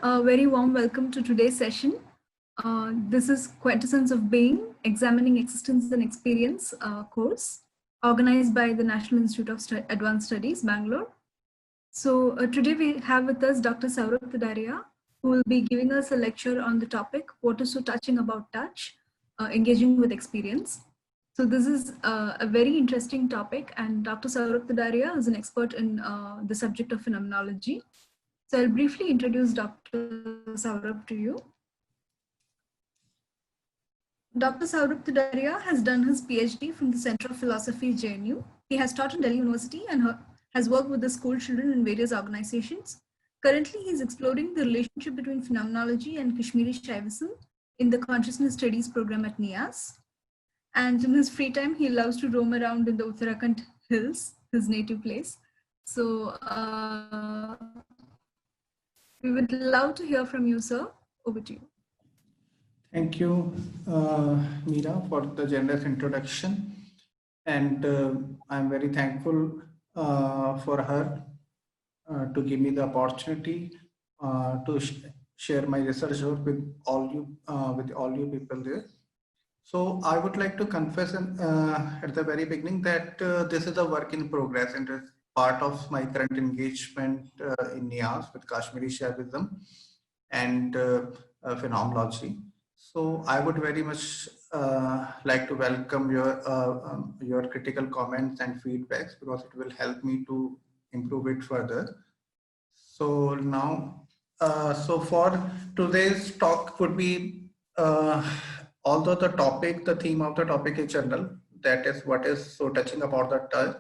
a very warm welcome to today's session. This is Quintessence of Being, Examining Existence and Experience course, organized by the National Institute of Advanced Studies, Bangalore. So today we have with us Dr. Saurabh Tadaria, who will be giving us a lecture on the topic, What is so touching about touch, engaging with experience. So this is a very interesting topic, and Dr. Saurabh Tadaria is an expert in the subject of phenomenology. So I'll briefly introduce Dr. Saurabh to you. Dr. Saurabh Tadaria has done his PhD from the Center of Philosophy, JNU. He has taught in Delhi University and has worked with the school children in various organizations. Currently, he is exploring the relationship between phenomenology and Kashmiri Shaivism in the Consciousness Studies program at NIAS. And in his free time, he loves to roam around in the Uttarakhand hills, his native place. So we would love to hear from you, sir. Over to you. Thank you, Meera, for the generous introduction. And I'm very thankful for her to give me the opportunity to share my research work with all you people there. So I would like to confess at the very beginning that this is a work in progress and it's part of my current engagement in NIAS with Kashmiri Shaivism and phenomenology. So I would very much like to welcome your critical comments and feedbacks because it will help me to improve it further. So now, so for today's talk would be, although the theme of the topic is general, that is what is so touching about the touch.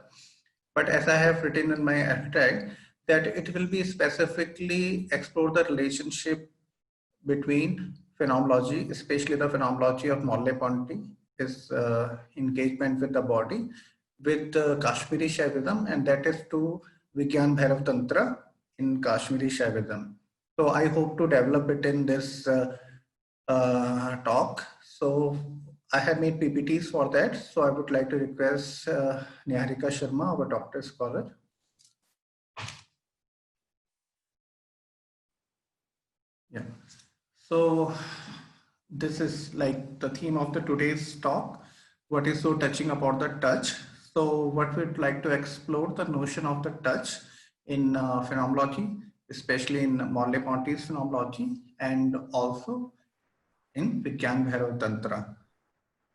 But as I have written in my abstract, that it will be specifically explore the relationship between phenomenology, especially the phenomenology of Merleau-Ponty, his engagement with the body, with Kashmiri Shaivism, and that is to Vigyan Bhairav Tantra in Kashmiri Shaivism. So I hope to develop it in this talk. So I have made PPTs for that. So I would like to request Niharika Sharma, our doctor scholar. Yeah. So this is like the theme of today's talk. What is so touching about the touch? So what we'd like to explore the notion of the touch in phenomenology, especially in Merleau-Ponty's phenomenology, and also in Vigyan Bhairav Tantra.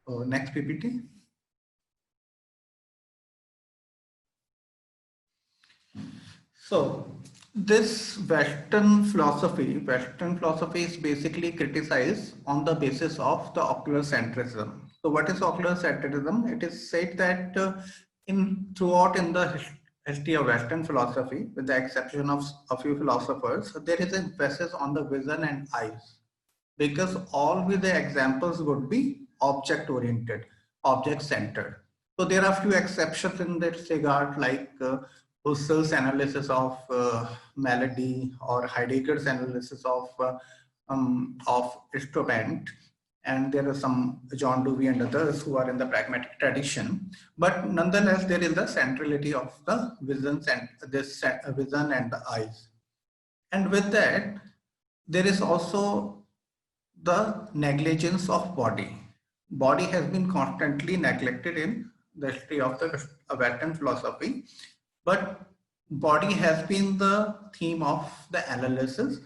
So next PPT. So this Western philosophy is basically criticized on the basis of the ocular centrism. So what is ocular centrism? It is said that throughout in the history of Western philosophy, with the exception of a few philosophers, there is an emphasis on the vision and eyes, because all with the examples would be object oriented, object centered. So there are few exceptions in this regard, like Husserl's analysis of melody or Heidegger's analysis of instrument, and there are some John Dewey and others who are in the pragmatic tradition. But nonetheless, there is the centrality of the visions and this vision and the eyes. And with that, there is also the negligence of body. Body has been constantly neglected in the history of the Western philosophy, but body has been the theme of the analysis,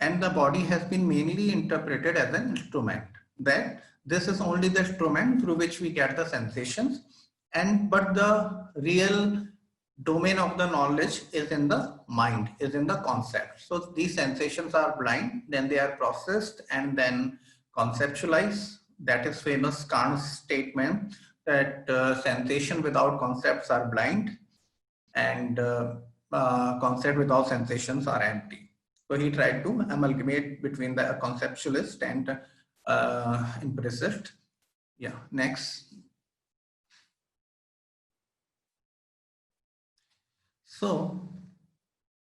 and the body has been mainly interpreted as an instrument, that this is only the instrument through which we get the sensations, but the real domain of the knowledge is in the mind, is in the concept. So these sensations are blind, then they are processed and then conceptualized. That is famous Kant's statement that sensation without concepts are blind, and concept without sensations are empty. So he tried to amalgamate between the conceptualist and empiricist. Yeah, next. So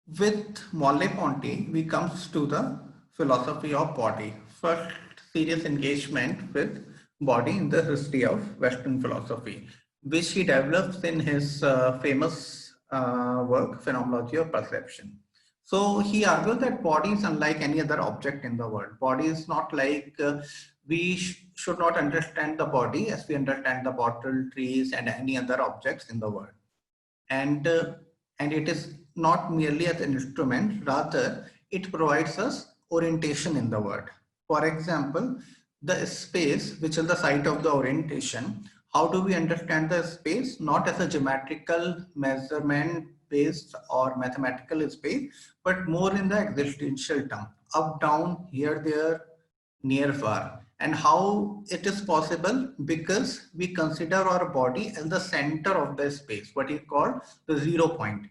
with Merleau-Ponty, we comes to the philosophy of body. First serious engagement with body in the history of Western philosophy, which he develops in his famous work, Phenomenology of Perception. So he argues that body is unlike any other object in the world. Body is not like, we should not understand the body as we understand the bottle, trees, and any other objects in the world. And it is not merely as an instrument, rather it provides us orientation in the world. For example, the space, which is the site of the orientation, how do we understand the space? Not as a geometrical measurement based or mathematical space, but more in the existential term, up, down, here, there, near, far. And how it is possible? Because we consider our body as the center of the space, what is called the 0 point,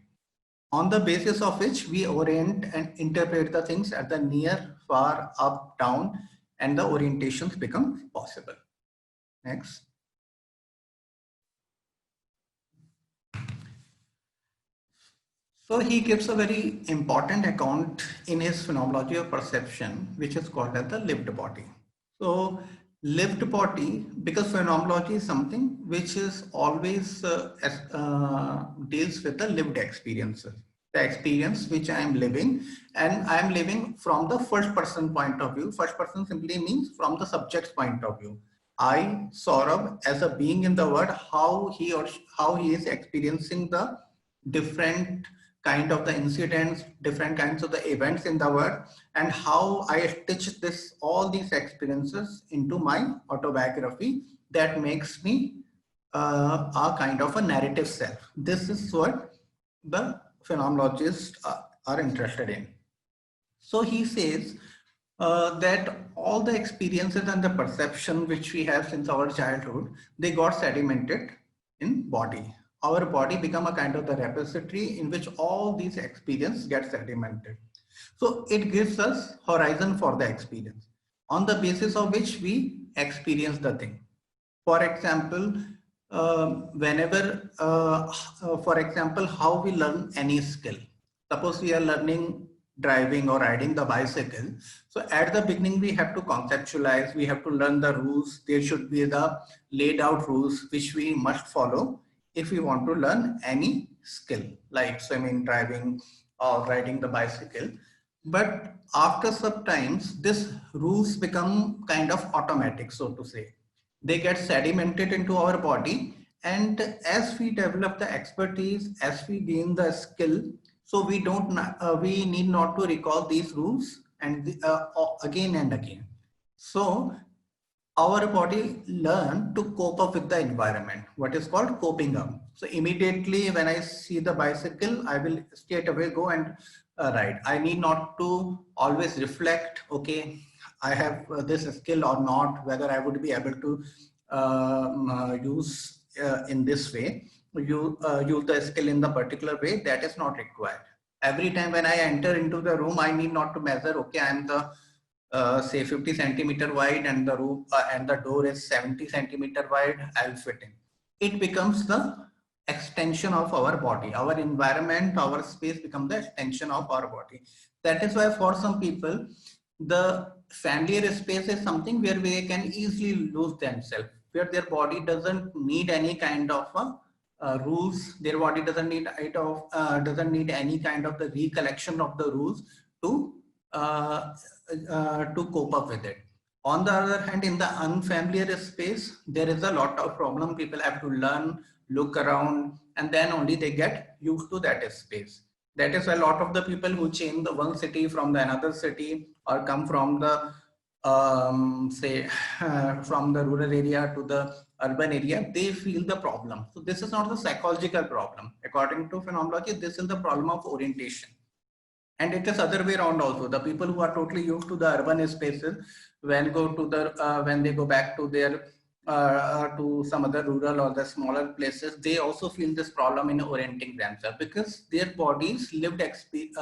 on the basis of which we orient and interpret the things at the near, far, up, down, and the orientations become possible. Next. So he gives a very important account in his phenomenology of perception, which is called as the lived body. So lived body, because phenomenology is something which is always deals with the lived experiences, the experience which I am living, and I am living from the first person point of view. First person simply means from the subject's point of view. I, Saurabh, as a being in the world, how he is experiencing the different kind of the incidents, different kinds of the events in the world, and how I stitch all these experiences into my autobiography that makes me a kind of a narrative self. This is what the phenomenologists are interested in. So he says that all the experiences and the perception which we have since our childhood, they got sedimented in body. Our body become a kind of the repository in which all these experiences get sedimented. So it gives us horizon for the experience on the basis of which we experience the thing. For example, for example, how we learn any skill. Suppose we are learning driving or riding the bicycle. So at the beginning, we have to conceptualize, we have to learn the rules. There should be the laid out rules which we must follow if we want to learn any skill, like swimming, driving, or riding the bicycle. But after some times, these rules become kind of automatic, so to say. They get sedimented into our body, and as we develop the expertise, as we gain the skill, so we need not to recall these rules and again and again. So our body learn to cope up with the environment, what is called coping up. So immediately when I see the bicycle, I will straight away go and ride. I need not to always reflect, okay, I have this skill or not, whether I would be able to use in this way, use the skill in the particular way. That is not required. Every time when I enter into the room, I need not to measure, okay, I am the say 50 centimeter wide and the roof and the door is 70 centimeter wide, I'll fit in. It becomes the extension of our body. Our environment, our space becomes the extension of our body. That is why for some people, the familiar space is something where they can easily lose themselves, where their body doesn't need any kind of rules. Their body doesn't need any kind of the recollection of the rules to cope up with it. On the other hand, in the unfamiliar space, there is a lot of problem. People have to learn, look around, and then only they get used to that space. That is why a lot of the people who change the one city from the another city or come from the from the rural area to the urban area, they feel the problem. So this is not the psychological problem. According to phenomenology, this is the problem of orientation. And it is other way around also. The people who are totally used to the urban spaces, when they go back to their to some other rural or the smaller places, they also feel this problem in orienting themselves, because their bodies lived experience,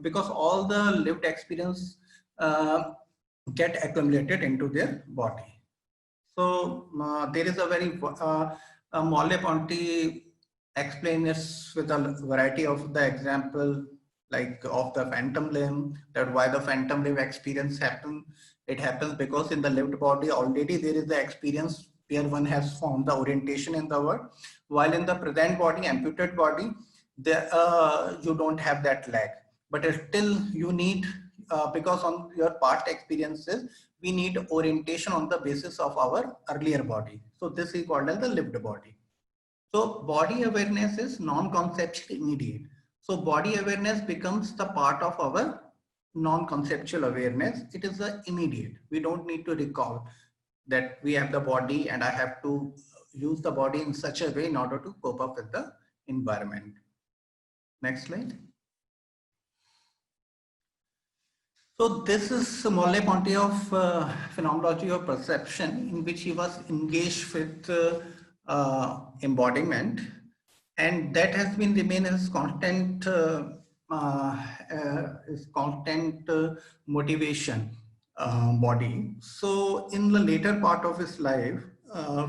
because all the lived experience get accumulated into their body. So there is a very Merleau-Ponty explain this with a variety of the example, like of the phantom limb, that why the phantom limb experience happen. It happens because in the lived body already there is the experience where one has found the orientation in the world, while in the present body, amputated body, you don't have that lag, but still you need, because on your past experiences, we need orientation on the basis of our earlier body. So this is called as the lived body. So body awareness is non-conceptual immediate. So body awareness becomes the part of our non-conceptual awareness. It is the immediate. We don't need to recall that we have the body and I have to use the body in such a way in order to cope up with the environment. Next slide. So this is Merleau-Ponty of Phenomenology of Perception, in which he was engaged with embodiment, and that has been remain his constant motivation body. So in the later part of his life,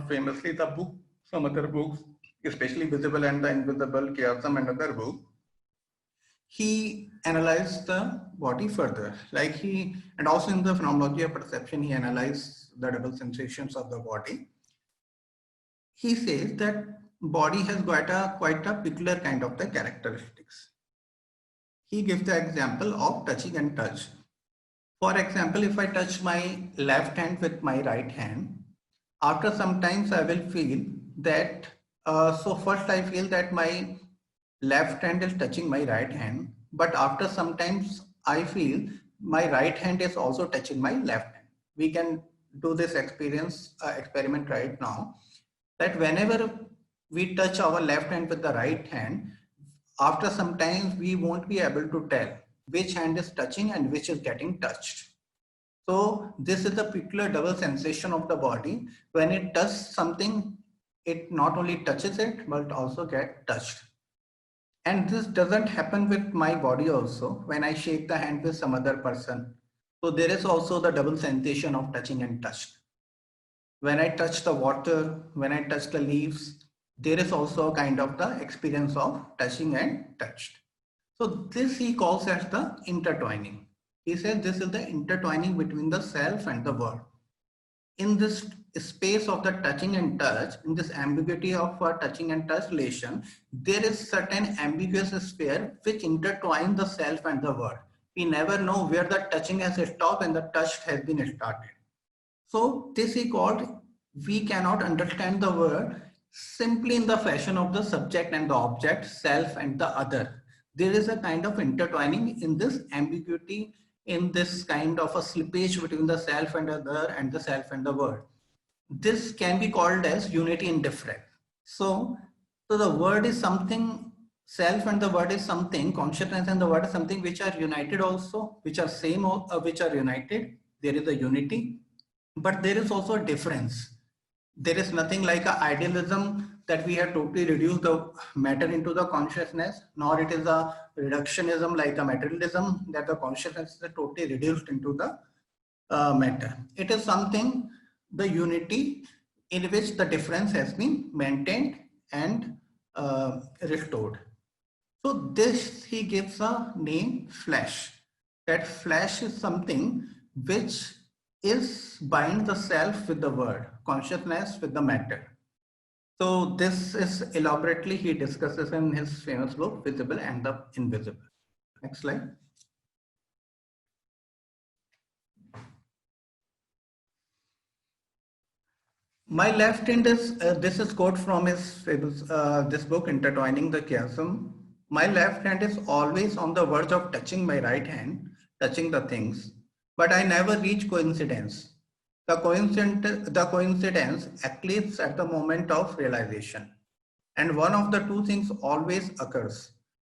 famously the book, some other books, especially Visible and the Invisible, Chiasm and other books, he analyzed the body further, and also in the Phenomenology of Perception, he analyzed the double sensations of the body. He says that body has quite a peculiar kind of the characteristics. He gives the example of touching and touch. For example, if I touch my left hand with my right hand, after some times I will feel that, so first I feel that my left hand is touching my right hand, but after sometimes I feel my right hand is also touching my left hand. We can do this experiment right now, that whenever we touch our left hand with the right hand, after some time we won't be able to tell which hand is touching and which is getting touched. So this is the peculiar double sensation of the body. When it does something, it not only touches it, but also get touched. And this doesn't happen with my body also when I shake the hand with some other person. So there is also the double sensation of touching and touched. When I touch the water, when I touch the leaves, there is also a kind of the experience of touching and touched. So this he calls as the intertwining. He says this is the intertwining between the self and the world. In this space of the touching and touch, in this ambiguity of touching and touch relation, there is certain ambiguous sphere which intertwine the self and the world. We never know where the touching has stopped and the touch has been started. So this he called, we cannot understand the world simply in the fashion of the subject and the object, self and the other. There is a kind of intertwining in this ambiguity, in this kind of a slippage between the self and other and the self and the world. This can be called as unity in difference. So the word is something, self and the word is something, consciousness and the word is something which are united also, which are same, which are united. There is a unity, but there is also a difference. There is nothing like an idealism that we have totally reduced the matter into the consciousness, nor it is a reductionism like a materialism that the consciousness is totally reduced into the matter. It is something, the unity in which the difference has been maintained and restored. So this he gives a name flesh. That flesh is something which is bind the self with the word, consciousness with the matter. So this is elaborately he discusses in his famous book, Visible and the Invisible. Next slide. My left hand is, this is quote from his this book, Intertwining the Chiasm. My left hand is always on the verge of touching my right hand, touching the things, but I never reach coincidence. The coincidence eclipses at the moment of realization. And one of the two things always occurs.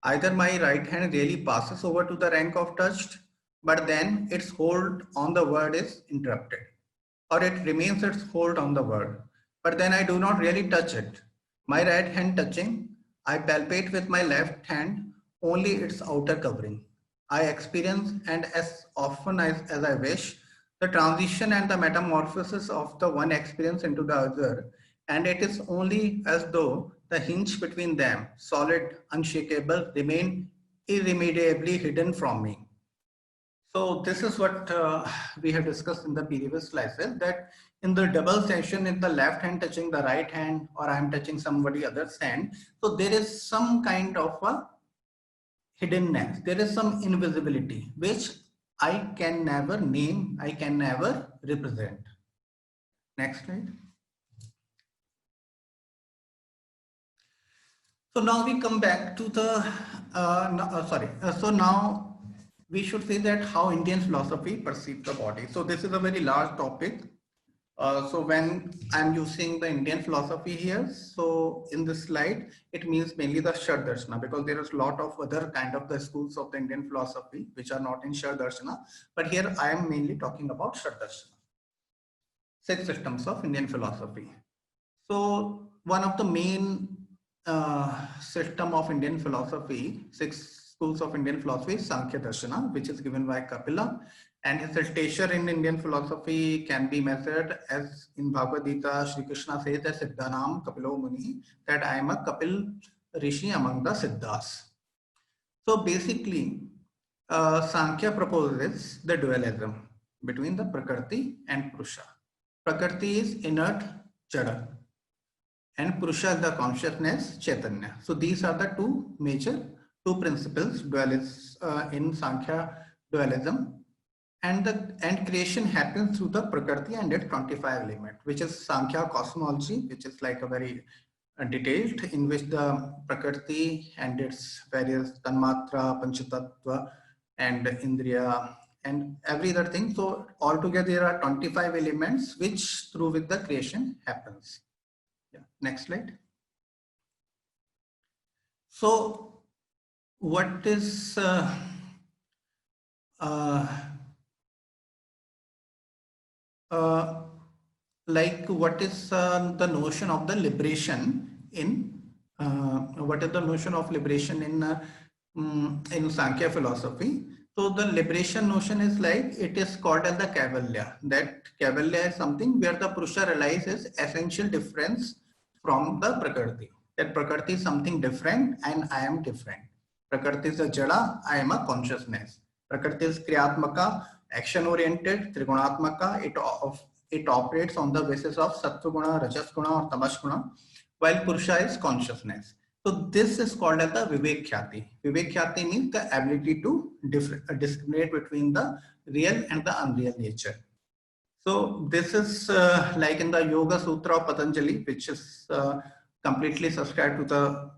Either my right hand really passes over to the rank of touched, but then its hold on the word is interrupted. Or it remains its hold on the word, but then I do not really touch it. My right hand touching, I palpate with my left hand only its outer covering. I experience, and as often as I wish, the transition and the metamorphosis of the one experience into the other, and it is only as though the hinge between them, solid, unshakable, remain irremediably hidden from me. So this is what we have discussed in the previous slides, that in the double session, in the left hand touching the right hand, or I am touching somebody other's hand. So there is some kind of a hiddenness. There is some invisibility, which I can never name, I can never represent. Next slide. So now we come back to the, so now we should say that how Indian philosophy perceives the body. So this is a very large topic. So when I'm using the Indian philosophy here, so in this slide, it means mainly the Shad Darshana, because there is a lot of other kind of the schools of the Indian philosophy, which are not in Shad Darshana. But here I am mainly talking about Shad Darshana, 6 systems of Indian philosophy. So one of the main system of Indian philosophy, 6 schools of Indian philosophy, is Sankhya Darshana, which is given by Kapila. And his stature in Indian philosophy can be measured as in Bhagavad Gita, Shri Krishna says that Siddhanam Kapilo Muni, that I am a Kapil Rishi among the Siddhas. So basically, Sankhya proposes the dualism between the Prakriti and Purusha. Prakriti is inert Jada, and Purusha is the consciousness, Chaitanya. So these are the two principles dualists in Sankhya dualism. And creation happens through the Prakriti and its 25 element, which is Sankhya cosmology, which is like a very detailed, in which the Prakriti and its various Tanmatra, Panchatattva, and Indriya, and every other thing. So altogether there are 25 elements which through which the creation happens. Yeah. Next slide. So what is what is the notion of the liberation in in Sankhya philosophy? So the liberation notion is like, it is called as the Kaivalya. That Kaivalya is something where the Purusha realizes essential difference from the Prakriti. That Prakriti is something different and I am different. Prakriti is a Jada, I am a consciousness. Prakriti is Kriyatmaka, action oriented, Trigunatmaka, it operates on the basis of Sattva Guna, Rajas Guna or Tamas Guna, while Purusha is consciousness. So this is called as the Vivek Khyati. Vivek Khyati means the ability to discriminate between the real and the unreal nature. So this is like in the Yoga Sutra of Patanjali, which is completely subscribed to the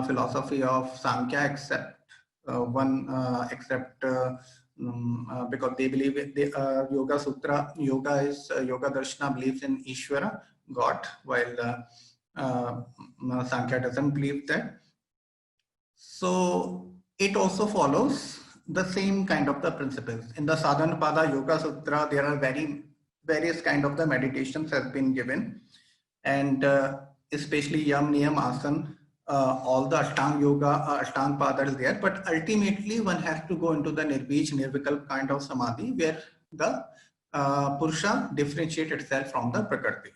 philosophy of Sankhya, except because they believe Yoga Sutra, Yoga Darshana believes in Ishvara, God, while Sankhya doesn't believe that. So it also follows the same kind of the principles. In the Sadhanapada Yoga Sutra, there are various kind of the meditations has been given, and especially Yam, Niyam, Asan, all the Ashtanga Yoga, Ashtanga Pada is there, but ultimately one has to go into the Nirbij, Nirvikalp kind of Samadhi, where the Purusha differentiates itself from the Prakriti.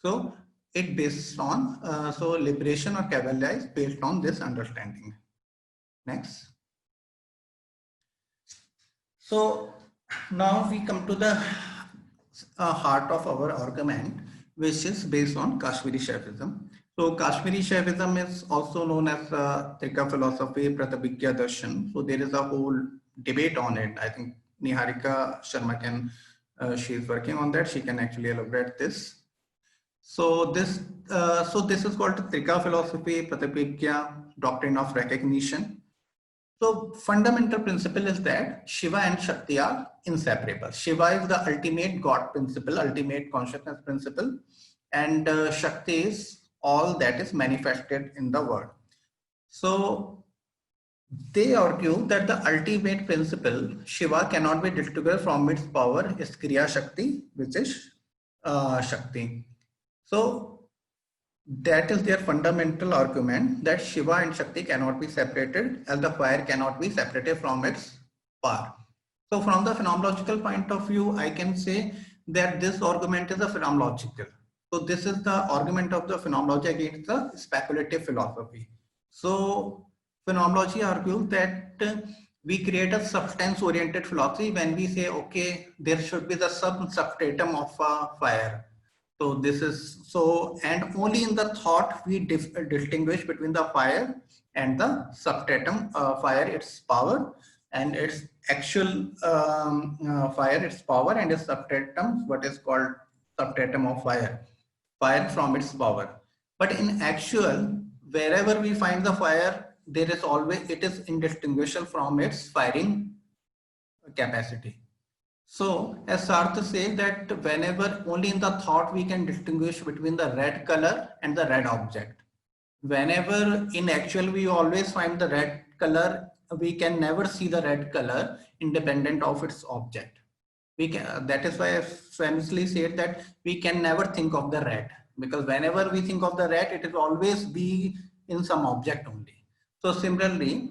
So it based on, so liberation or Kaivalya is based on this understanding. Next. So now we come to the heart of our argument, which is based on Kashmiri Shaivism. So Kashmiri Shaivism is also known as Trika philosophy, Pratabhigya Darshan. So there is a whole debate on it. I think Niharika Sharma can, she is working on that. She can actually elaborate this. So this is called Trika philosophy, Pratabhigya, doctrine of recognition. So fundamental principle is that Shiva and Shakti are inseparable. Shiva is the ultimate God principle, ultimate consciousness principle, and Shakti is all that is manifested in the world. So they argue that the ultimate principle, Shiva, cannot be distinguished from its power, is Kriya Shakti, which is Shakti. So that is their fundamental argument, that Shiva and Shakti cannot be separated, as the fire cannot be separated from its power. So from the phenomenological point of view, I can say that this argument is a phenomenological. So this is the argument of the phenomenology against the speculative philosophy. So phenomenology argues that we create a substance-oriented philosophy when we say, okay, there should be the substratum of fire. So this is so, and only in the thought we distinguish between the fire and the substratum. Fire, its power, and its actual fire, its power, and its substratum, what is called substratum of fire. Fire from its power. But in actual, wherever we find the fire, there is always, it is indistinguishable from its firing capacity. So as Sartre says that whenever only in the thought we can distinguish between the red color and the red object. Whenever in actual we always find the red color, we can never see the red color independent of its object. We can, that is why I famously said that we can never think of the red, because whenever we think of the red, it will always be in some object only. So similarly,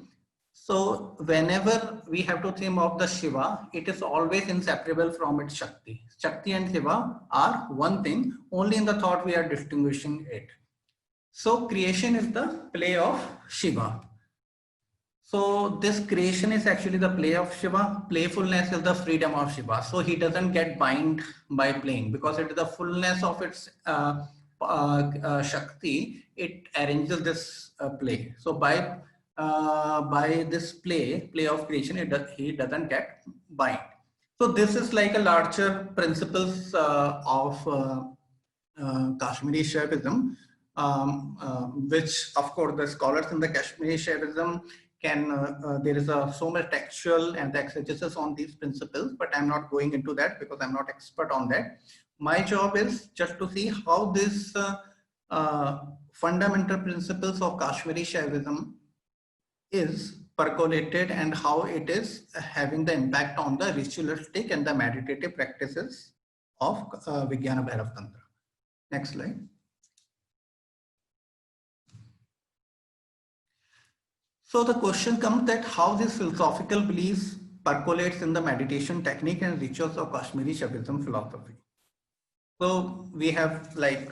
so whenever we have to think of the Shiva, it is always inseparable from its Shakti. Shakti and Shiva are one thing, only in the thought we are distinguishing it. So creation is the play of Shiva. So this creation is actually the play of Shiva. Playfulness is the freedom of Shiva. So he doesn't get bind by playing, because it is the fullness of its Shakti. It arranges this play. So by this play of creation, he doesn't get bind. So this is like a larger principles of Kashmiri Shaivism, which of course the scholars in the Kashmiri Shaivism can, there is so much textual and the exegesis on these principles, but I'm not going into that because I'm not expert on that. My job is just to see how this fundamental principles of Kashmiri Shaivism is percolated and how it is having the impact on the ritualistic and the meditative practices of Vijnana Bhairav Tantra. Next slide. So the question comes that how this philosophical beliefs percolates in the meditation technique and rituals of Kashmiri Shaivism philosophy. So we have, like,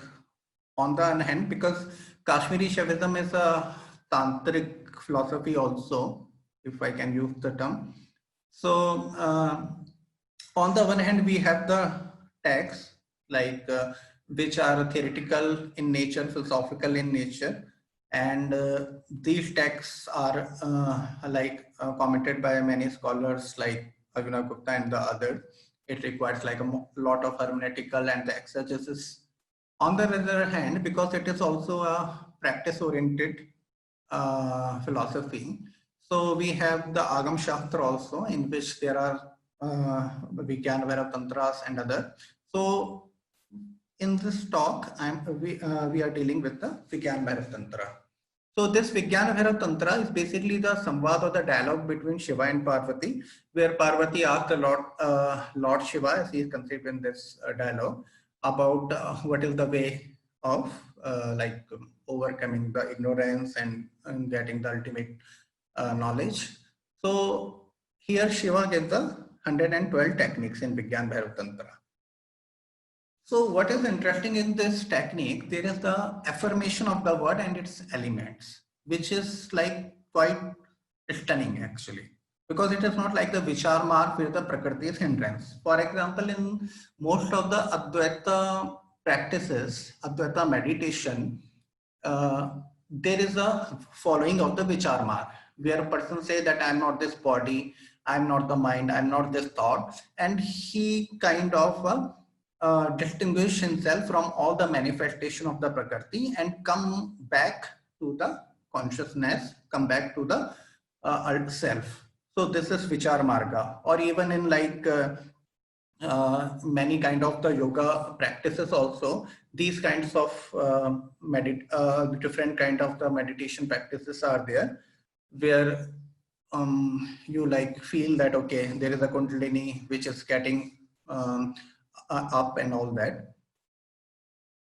on the one hand, because Kashmiri Shaivism is a tantric philosophy also, if I can use the term. So on the one hand, we have the texts like which are theoretical in nature, philosophical in nature, and these texts are commented by many scholars like Avinav Gupta and the others. It requires like a lot of hermeneutical and the exegesis. On the other hand, because it is also a practice-oriented philosophy, so we have the Agam Shastra also, in which there are Vijnana Bhairav Tantras and other. So in this talk, we are dealing with the Vijnana Bhairav Tantra. So this Vijnana Bhairav Tantra is basically the samvad or the dialogue between Shiva and Parvati, where Parvati asked the Lord Shiva, as he is conceived in this dialogue, about what is the way of overcoming the ignorance and getting the ultimate knowledge. So here Shiva gives the 112 techniques in Vijnana Bhairav Tantra. So what is interesting in this technique, there is the affirmation of the word and its elements, which is like quite stunning actually, because it is not like the Vichar mark where the Prakriti is hindrance. For example, in most of the Advaita practices, Advaita meditation, there is a following of the Vichar mark, where a person says that I'm not this body, I'm not the mind, I'm not this thought, and he kind of distinguish himself from all the manifestation of the Prakriti and come back to the consciousness, come back to the self. So this is Vichar Marga. Or even in like many kind of the yoga practices also, these kinds of different kind of the meditation practices are there, where you like feel that, okay, there is a Kundalini which is getting up and all that.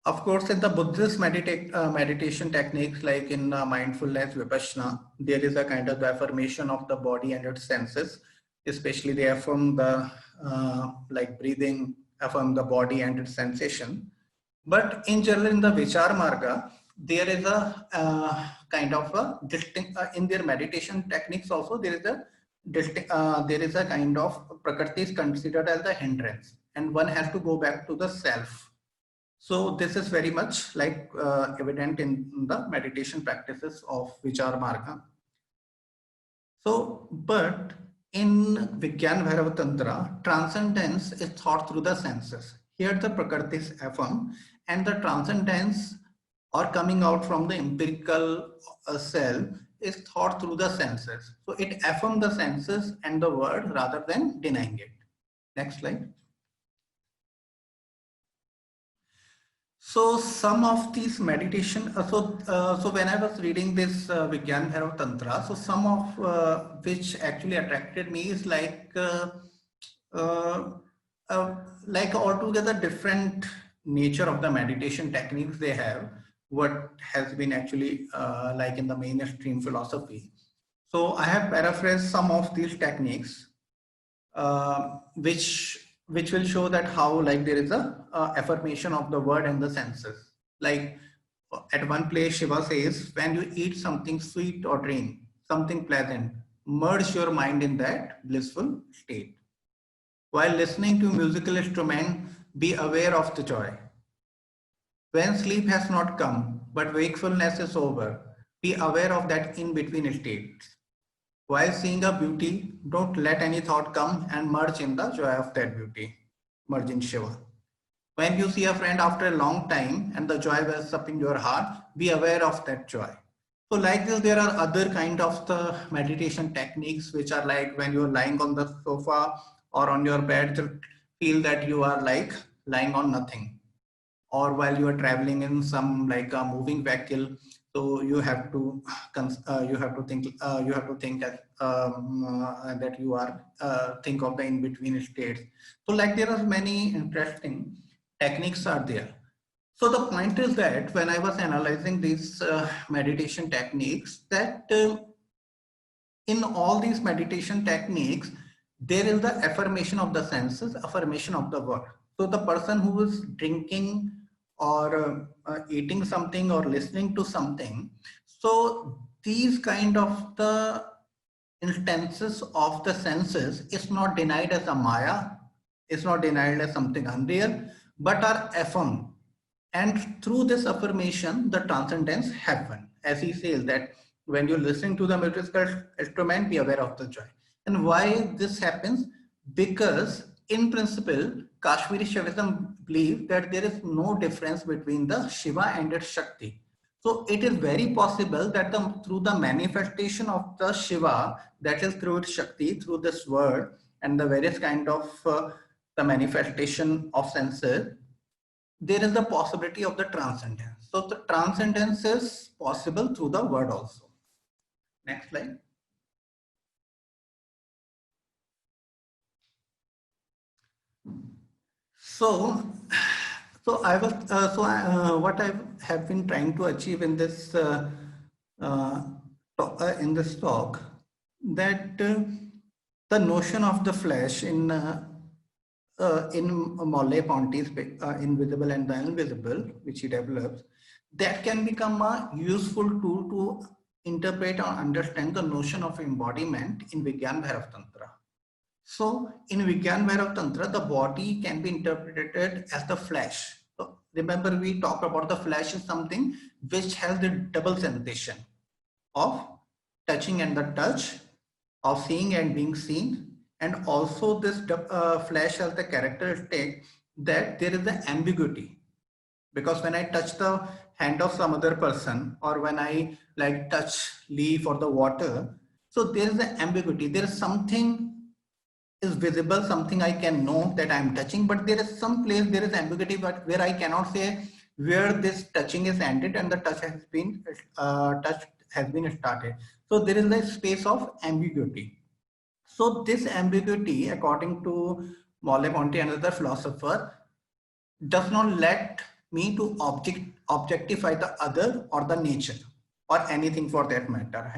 Of course, in the Buddhist meditation techniques, like in mindfulness, Vipassana, there is a kind of affirmation of the body and its senses. Especially they affirm the like breathing, affirm the body and its sensation. But in general, in the Vichar Marga, there is a kind of a distinct in their meditation techniques also. There is a kind of Prakriti is considered as the hindrance, and one has to go back to the self. So this is very much like evident in the meditation practices of Vichar Marga. So, but in Vigyan Bhairava Tantra, transcendence is thought through the senses. Here the Prakriti is affirmed and the transcendence or coming out from the empirical self is thought through the senses. So it affirms the senses and the word rather than denying it. Next slide. So some of these meditation, so when I was reading this Vigyan Bhairav Tantra, so some of which actually attracted me is uh, like altogether different nature of the meditation techniques they have, what has been actually like in the mainstream philosophy. So I have paraphrased some of these techniques, which will show that how like there is a affirmation of the word and the senses. Like at one place Shiva says, when you eat something sweet or drink something pleasant, merge your mind in that blissful state. While listening to musical instrument, be aware of the joy. When sleep has not come but wakefulness is over, be aware of that in between states. While seeing a beauty, don't let any thought come and merge in the joy of that beauty. Merge in Shiva. When you see a friend after a long time and the joy wells up in your heart, be aware of that joy. So like this, there are other kind of the meditation techniques which are like when you're lying on the sofa or on your bed, feel that you are like lying on nothing. Or while you are traveling in some like a moving vehicle, so you have to think that you are think of the in between states. So like there are many interesting techniques are there. So the point is that when I was analyzing these meditation techniques, that in all these meditation techniques there is the affirmation of the senses, affirmation of the word. So the person who is drinking or eating something or listening to something, so these kind of the instances of the senses is not denied as a maya, is not denied as something unreal, but are affirmed. And through this affirmation, the transcendence happen. As he says that when you're listening to the musical instrument, be aware of the joy. And why this happens? Because in principle, Kashmiri Shaivism believe that there is no difference between the Shiva and its Shakti. So it is very possible that through the manifestation of the Shiva, that is through its Shakti, through this word and the various kind of the manifestation of senses, there is the possibility of the transcendence. So the transcendence is possible through the word also. Next slide. So what I have been trying to achieve in this talk, that the notion of the flesh in Merleau-Ponty's Invisible and the Invisible, which he develops, that can become a useful tool to interpret or understand the notion of embodiment in Vigyan Bhairav Tantra. So in Vigyan Bhairav Tantra, the body can be interpreted as the flesh. So remember, we talked about the flesh is something which has the double sensation of touching and the touch, of seeing and being seen. And also this flesh has the characteristic that there is the ambiguity. Because when I touch the hand of some other person, or when I like touch leaf or the water, so there is the ambiguity. There is something is visible, something I can know that I am touching, but there is some place, there is ambiguity, but where I cannot say where this touching is ended and the touch has been started. So there is a space of ambiguity. So this ambiguity, according to Merleau-Ponty, another philosopher, does not let me to objectify the other or the nature or anything for that matter.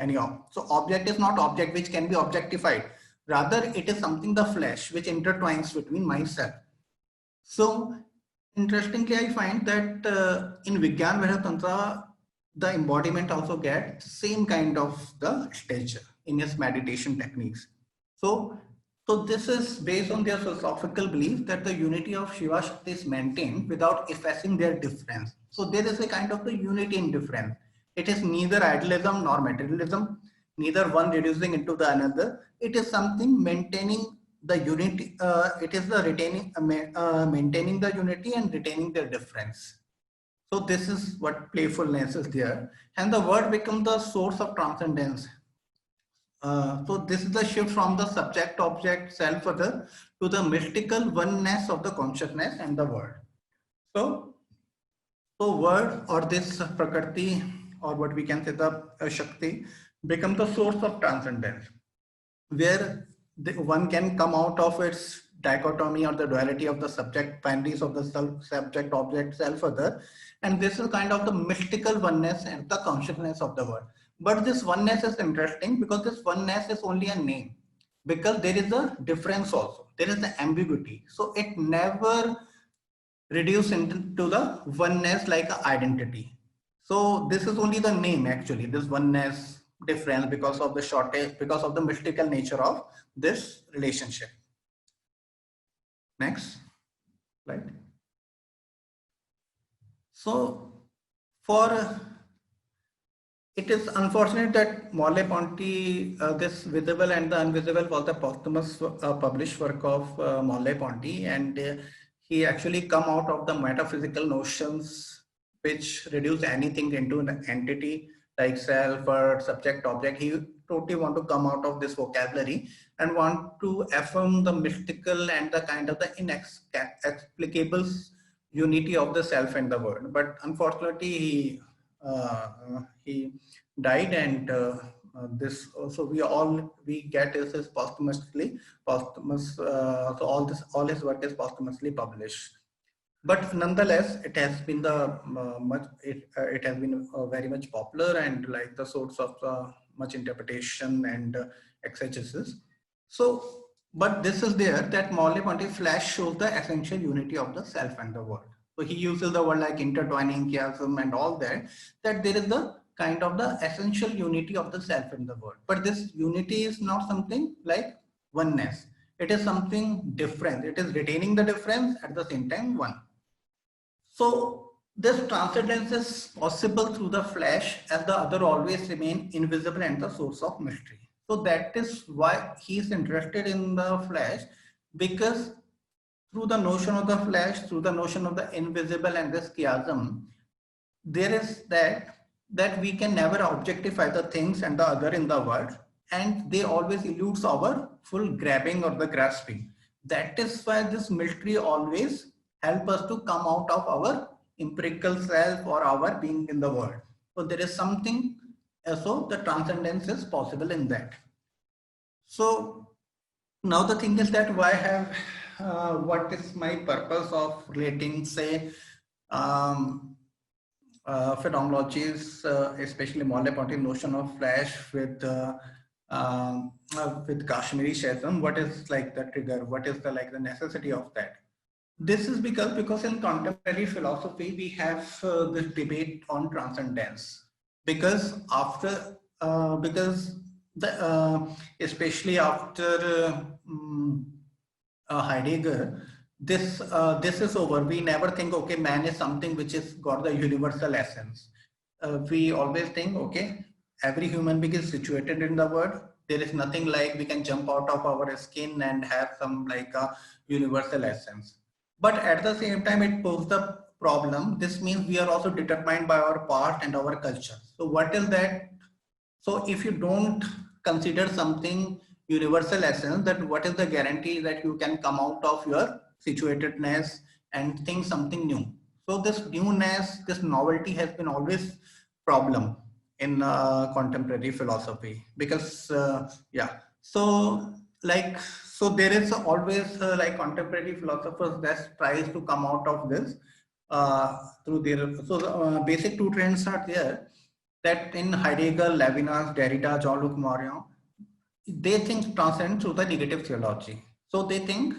So object is not object which can be objectified. Rather, it is something, the flesh, which intertwines between myself. So interestingly, I find that in Vigyan Bhairav Tantra, the embodiment also gets same kind of the stature in its meditation techniques. So So this is based on their philosophical belief that the unity of Shiva Shakti is maintained without effacing their difference. So there is a kind of the unity in difference. It is neither idealism nor materialism, neither one reducing into the another. It is something maintaining the unity. It is the maintaining the unity and retaining their difference. So this is what playfulness is there, and the word becomes the source of transcendence. So this is the shift from the subject object self other to the mystical oneness of the consciousness and the world. So word or this prakriti, or what we can say the Shakti, become the source of transcendence, where one can come out of its dichotomy or the duality of the subject binaries of the subject object self other, and this is kind of the mystical oneness and the consciousness of the world. But this oneness is interesting because this oneness is only a name, because there is a difference also, there is the ambiguity, so it never reduce into the oneness like a identity. So this is only the name actually, this oneness difference, because of the shortage, because of the mystical nature of this relationship. Next slide. So for it is unfortunate that Merleau-Ponty, this visible and the invisible was the posthumous published work of Merleau-Ponty, and he actually come out of the metaphysical notions which reduce anything into an entity like self or subject object. He totally want to come out of this vocabulary and want to affirm the mystical and the kind of the inexplicable unity of the self and the world. But unfortunately, he died, and this also we get is posthumously posthumous. So all his work is posthumously published. But nonetheless, it has been the it has been very much popular and like the source of much interpretation and exegesis. So, but this is there that Merleau-Ponty flash shows the essential unity of the self and the world. So he uses the word like intertwining, chiasm, and all that. That there is the kind of the essential unity of the self and the world. But this unity is not something like oneness. It is something different. It is retaining the difference at the same time one. So this transcendence is possible through the flesh, as the other always remain invisible and the source of mystery. So that is why he is interested in the flesh, because through the notion of the flesh, through the notion of the invisible and this chiasm, there is that we can never objectify the things and the other in the world, and they always eludes our full grabbing or the grasping. That is why this mystery always help us to come out of our empirical self or our being in the world. So there is something, so the transcendence is possible in that. So now the thing is that why have what is my purpose of relating, say, phenomenologies, especially Merleau-Ponty notion of flesh with Kashmiri Shaism? What is like the trigger? What is the like the necessity of that? This is because in contemporary philosophy we have this debate on transcendence, because after because the especially after Heidegger, this is over. We never think, okay, man is something which is got the universal essence. We always think, okay, every human being is situated in the world. There is nothing like we can jump out of our skin and have some like a universal essence. But at the same time, it poses the problem. This means we are also determined by our past and our culture. So what is that? So if you don't consider something universal essence, that what is the guarantee that you can come out of your situatedness and think something new? So this newness, this novelty has been always problem in contemporary philosophy, because yeah, so like, so there is always like contemporary philosophers that tries to come out of this through their, so the basic two trends are there, that in Heidegger, Levinas, Derrida, Jean-Luc Marion, they think transcend through the negative theology. So they think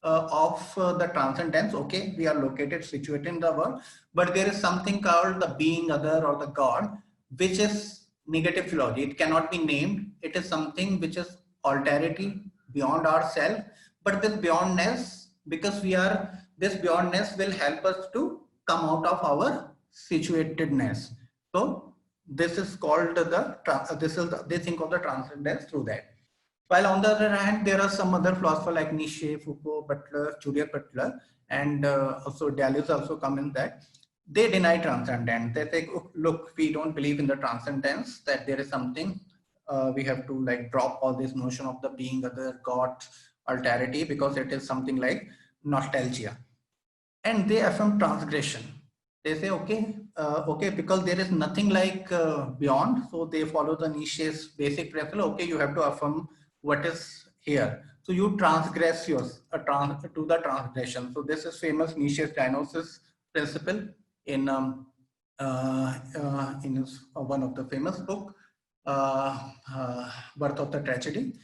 of the transcendence, okay, we are located, situated in the world, but there is something called the being other or the God, which is negative theology. It cannot be named. It is something which is alterity, beyond ourselves, but this beyondness, because this beyondness will help us to come out of our situatedness. So this is called they think of the transcendence through that. While on the other hand, there are some other philosophers like Nietzsche, Foucault, Butler, Judith Butler, and also Deleuze also come in that. They deny transcendence. They say, "Oh, look, we don't believe in the transcendence, that there is something. We have to like drop all this notion of the being, other, God, alterity, because it is something like nostalgia." And they affirm transgression. They say, okay, because there is nothing like beyond. So they follow the Nietzsche's basic principle. Okay, you have to affirm what is here. So you transgress yours to the transgression. So this is famous Nietzsche's diagnosis principle in one of the famous book, Birth of the Tragedy.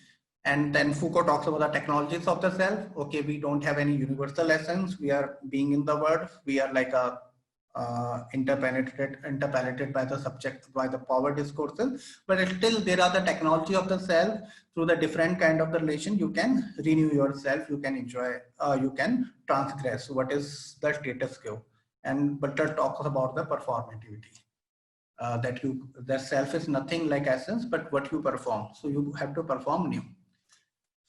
And then Foucault talks about the technologies of the self. Okay, we don't have any universal essence. We are being in the world. We are like a interpenetrated by the subject, by the power discourses. But still, there are the technology of the self. Through the different kind of the relation, you can renew yourself. You can enjoy. You can transgress what is the status quo. And Butler talks about the performativity. That self is nothing like essence, but what you perform. So you have to perform new.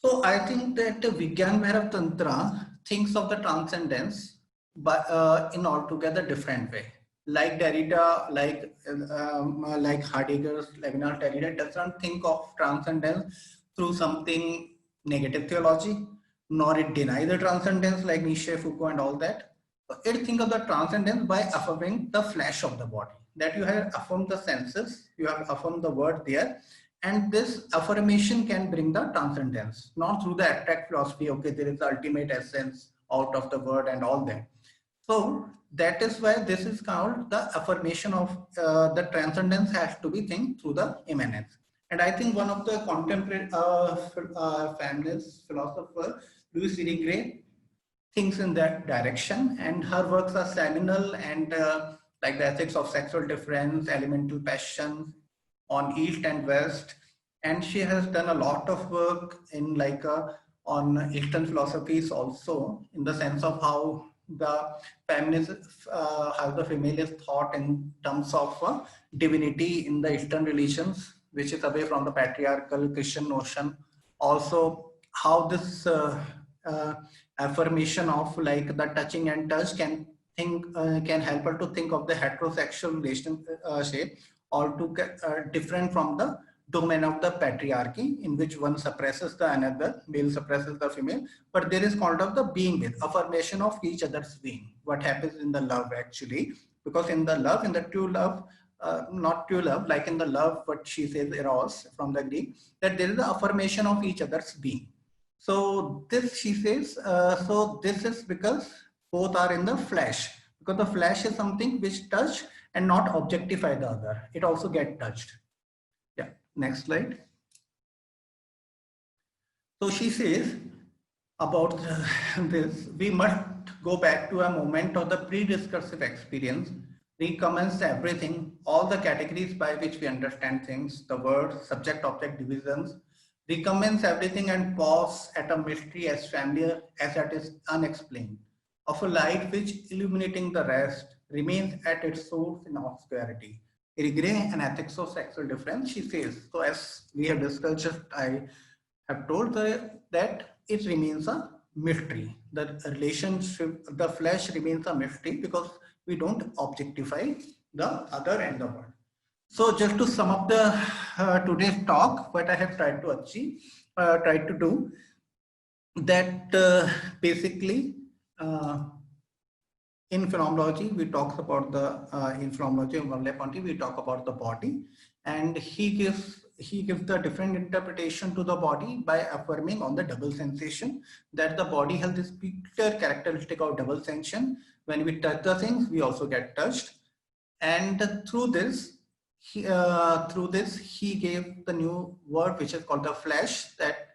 So I think that Vigyan Bhairav Tantra thinks of the transcendence, but in altogether different way. Like Derrida, like Heidegger's Levinas, Derrida doesn't think of transcendence through something negative theology, nor it deny the transcendence like Nietzsche, Foucault, and all that. It think of the transcendence by affirming the flesh of the body. That you have affirmed the senses, you have affirmed the word there. And this affirmation can bring the transcendence, not through the abstract philosophy, okay, there is the ultimate essence out of the word and all that. So that is why this is called the affirmation of the transcendence has to be think through the immanence. And I think one of the contemporary feminist philosopher, Louise Iri Gray, thinks in that direction, and her works are seminal and like the ethics of sexual difference, elemental passion, on East and West, and she has done a lot of work in like on Eastern philosophies also, in the sense of how the feminist, how the female is thought in terms of divinity in the Eastern religions, which is away from the patriarchal Christian notion. Also, how this affirmation of like the touching and touch can help her to think of the heterosexual relationship, or to different from the domain of the patriarchy, in which one suppresses the another, male suppresses the female, but there is called of the being with, affirmation of each other's being. What happens in the love actually, because in the love, in the true love, not true love, like in the love, what she says, eros from the Greek, that there is the affirmation of each other's being. So this, she says, so this is because both are in the flesh, because the flesh is something which touch and not objectify the other. It also get touched. Yeah, next slide. So she says about this, we must go back to a moment of the pre-discursive experience, recommence everything, all the categories by which we understand things, the words, subject-object divisions, recommence everything and pause at a mystery as familiar as it is unexplained, of a light which, illuminating the rest, remains at its source in obscurity. Iri Gray, An Ethics of Sexual Difference, she says, so as we have discussed, I have told that it remains a mystery. The relationship, the flesh remains a mystery because we don't objectify the other and the world. So just to sum up the today's talk, what I have tried to achieve, tried to do, that basically in phenomenology, we talk about the in phenomenology of Merleau-Ponty, we talk about the body, and he gives the different interpretation to the body by affirming on the double sensation, that the body has this peculiar characteristic of double sensation. When we touch the things, we also get touched, and through this he gave the new word which is called the flesh, that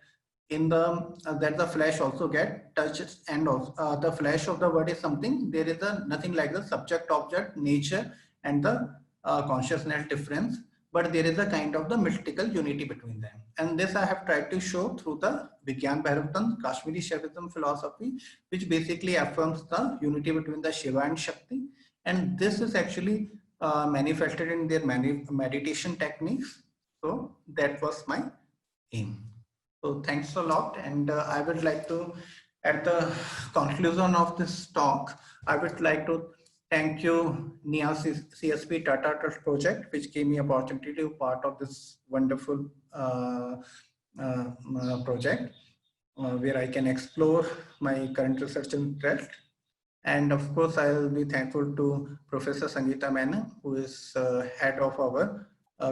in the that the flesh also get touched, and also, the flesh of the word is something, there is nothing like the subject object nature and the consciousness difference, but there is a kind of the mystical unity between them. And this I have tried to show through the Vigyan Bhairavtan Kashmiri Shaivism philosophy, which basically affirms the unity between the Shiva and Shakti. And this is actually manifested in their meditation techniques. So that was my aim. So thanks a lot. And I would like to, at the conclusion of this talk, I would like to thank you, NIA CSP Tata Trust project, which gave me opportunity to be part of this wonderful project where I can explore my current research interest. And of course, I will be thankful to Professor Sangeeta Menon, who is head of our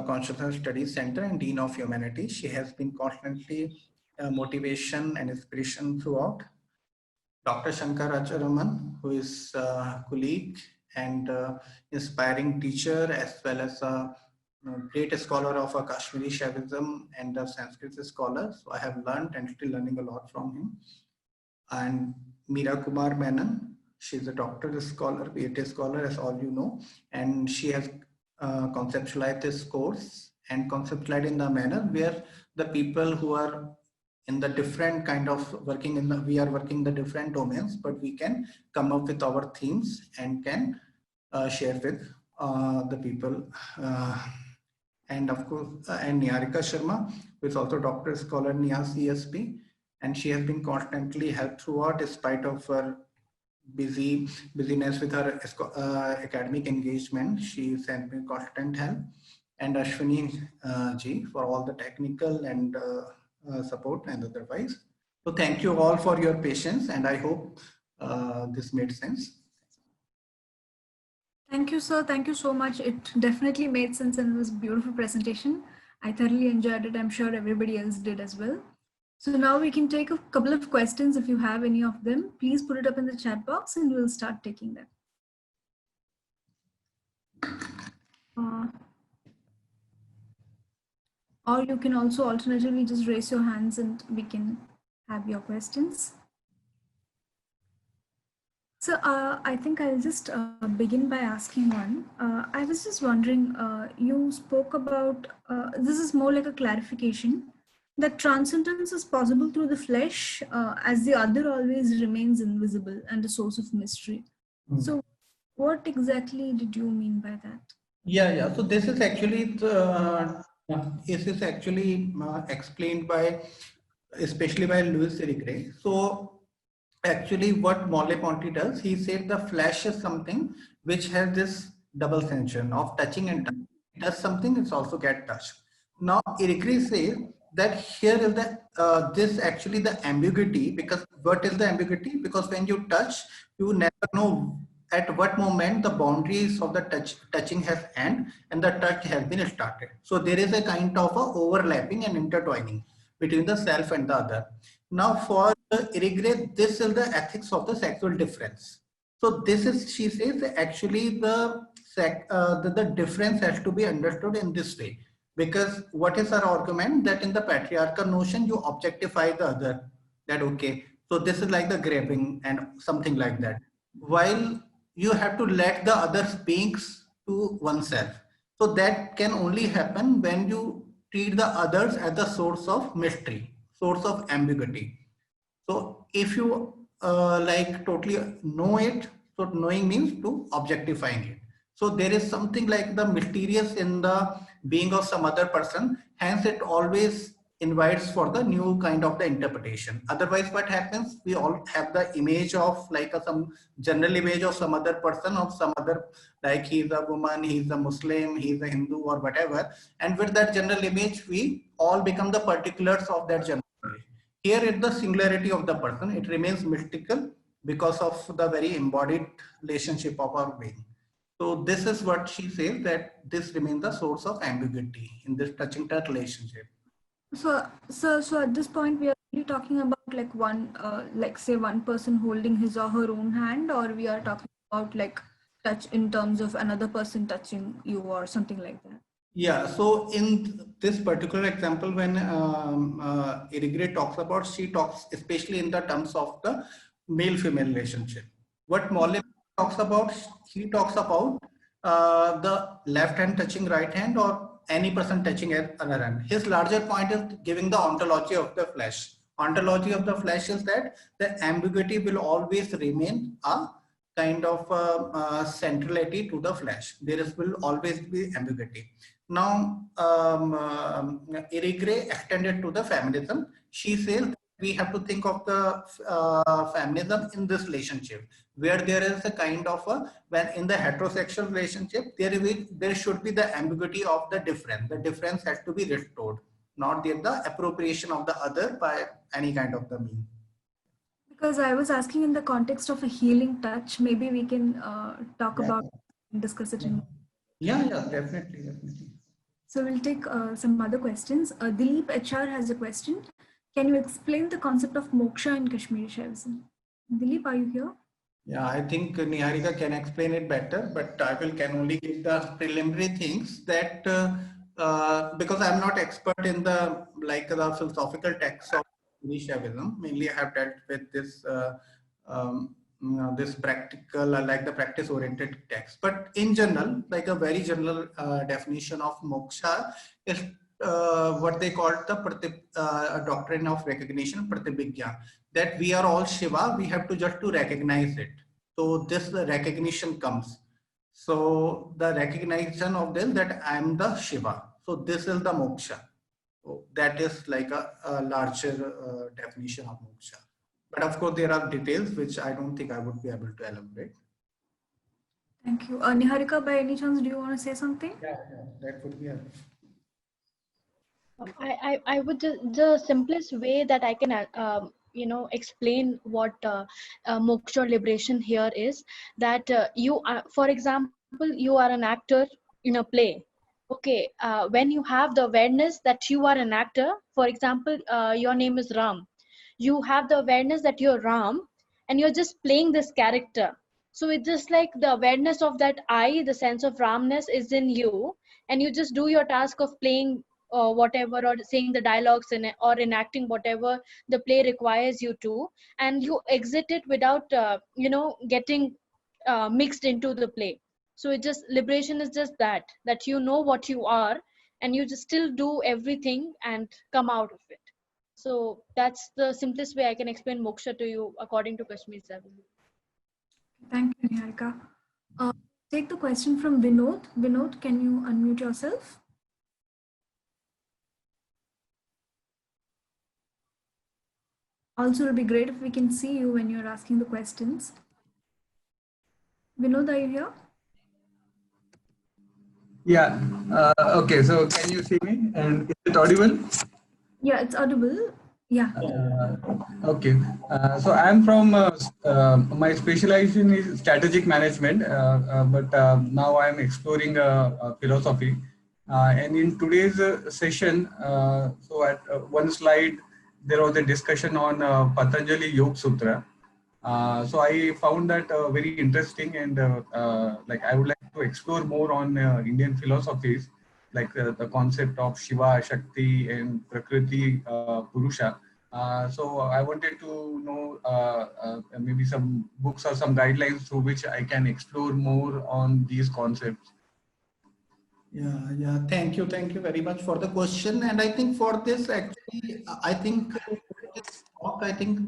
Consciousness Studies Center and Dean of Humanities. She has been constantly motivation and inspiration throughout. Dr. Shankar Racharaman, who is a colleague and inspiring teacher, as well as a great scholar of a Kashmiri Shaivism and a Sanskrit scholar. So I have learned and still learning a lot from him. And Meera Kumar Menon, she's a doctoral scholar, PhD scholar, as all you know, and she has conceptualized this course and conceptualized in the manner where the people who are in the different kind of working in the, we are working the different domains, but we can come up with our themes and can share with the people. And of course, and Niharika Sharma, who is also doctor scholar NIA CSP, and she has been constantly helped throughout despite of her busyness with her academic engagement. She sent me constant help. And Ashwini ji for all the technical and support and otherwise. So thank you all for your patience, and I hope this made sense. Thank you, sir. Thank you so much. It definitely made sense and was a beautiful presentation. I thoroughly enjoyed it. I'm sure everybody else did as well. So now we can take a couple of questions. If you have any of them, please put it up in the chat box and we'll start taking them. Or you can also alternatively just raise your hands and we can have your questions. So I think I'll just begin by asking one. I was just wondering, you spoke about, this is more like a clarification, that transcendence is possible through the flesh as the other always remains invisible and a source of mystery. So what exactly did you mean by that? Yeah. So this is actually explained by, especially by Louis Irigaray. So actually what Merleau-Ponty does, he said the flesh is something which has this double sensation of touching and touching. It does something, it's also get touched. Now Irigaray says that here is the this actually the ambiguity, because what is the ambiguity? Because when you touch, you never know at what moment the boundaries of the touching has end and the touch has been started. So there is a kind of a overlapping and intertwining between the self and the other. Now for Irigaray, this is the ethics of the sexual difference. So this is, she says, actually the difference has to be understood in this way. Because what is her argument? That in the patriarchal notion, you objectify the other. That okay, so this is like the grabbing and something like that. While you have to let the other speaks to oneself. So that can only happen when you treat the others as the source of mystery, source of ambiguity. So if you like totally know it, so knowing means to objectifying it. So there is something like the mysterious in the being of some other person, hence it always invites for the new kind of the interpretation. Otherwise what happens, we all have the image of like some general image of some other person, of some other, like he's a woman, he's a Muslim, he's a Hindu or whatever, and with that general image we all become the particulars of that general image. Here it's the singularity of the person, it remains mystical because of the very embodied relationship of our being. So this is what she says, that this remains the source of ambiguity in this touching touch relationship. So at this point, we are really talking about like one, like say one person holding his or her own hand, or we are talking about like touch in terms of another person touching you or something like that? Yeah, so in this particular example, when Irigaray talks about, she talks especially in the terms of the male-female relationship. What Merleau talks about, he talks about the left hand touching right hand, or any person touching another hand. His larger point is giving the ontology of the flesh. Ontology of the flesh is that the ambiguity will always remain a kind of centrality to the flesh. Will always be ambiguity. Now, Irigaray extended to the feminism. She says we have to think of the feminism in this relationship, where there is a kind of a, when in the heterosexual relationship, there should be the ambiguity of the difference. The difference has to be restored, not the appropriation of the other by any kind of the mean. Because I was asking in the context of a healing touch, maybe we can talk about and discuss it. Yeah, definitely. So we'll take some other questions. Dilip HR has a question. Can you explain the concept of moksha in Kashmiri Shaivism? Dilip, are you here? Yeah, I think Niharika can explain it better, but I can only give the preliminary things that because I'm not expert in the the philosophical texts of Shaivism. Mainly, I have dealt with this this practical, like the practice-oriented text. But in general, like a very general definition of moksha is what they call the doctrine of recognition, pratibhigya, that we are all Shiva, we have to just to recognize it. So this recognition comes. So the recognition of this, that I am the Shiva. So this is the moksha. So that is like a larger definition of moksha. But of course, there are details which I don't think I would be able to elaborate. Thank you. Niharika, by any chance, do you want to say something? Yeah, that would be helpful. I would the simplest way that I can explain what moksha liberation here is that you are, for example, you are an actor in a play. Okay, when you have the awareness that you are an actor, for example, your name is Ram, you have the awareness that you're Ram and you're just playing this character. So it's just like the awareness of that I, the sense of Ramness is in you, and you just do your task of playing whatever, or saying the dialogues or enacting whatever the play requires you to, and you exit it without getting mixed into the play. So it just, liberation is just that you know what you are, and you just still do everything and come out of it. So that's the simplest way I can explain moksha to you according to Kashmir 7. Thank you, Niharika. Take the question from Vinod. Vinod, can you unmute yourself? Also, it will be great if we can see you when you're asking the questions. Vinod, are you here? Yeah. Okay. So can you see me? And is it audible? Yeah, it's audible. Yeah. Okay. So I'm from my specialization is strategic management, but now I'm exploring philosophy. And in today's session, so at one slide, there was a discussion on Patanjali Yoga Sutra. So I found that very interesting, and like I would like to explore more on Indian philosophies, like the concept of Shiva, Shakti, and Prakriti, Purusha. So I wanted to know maybe some books or some guidelines through which I can explore more on these concepts. Yeah. Thank you very much for the question. And I think for this, actually, I think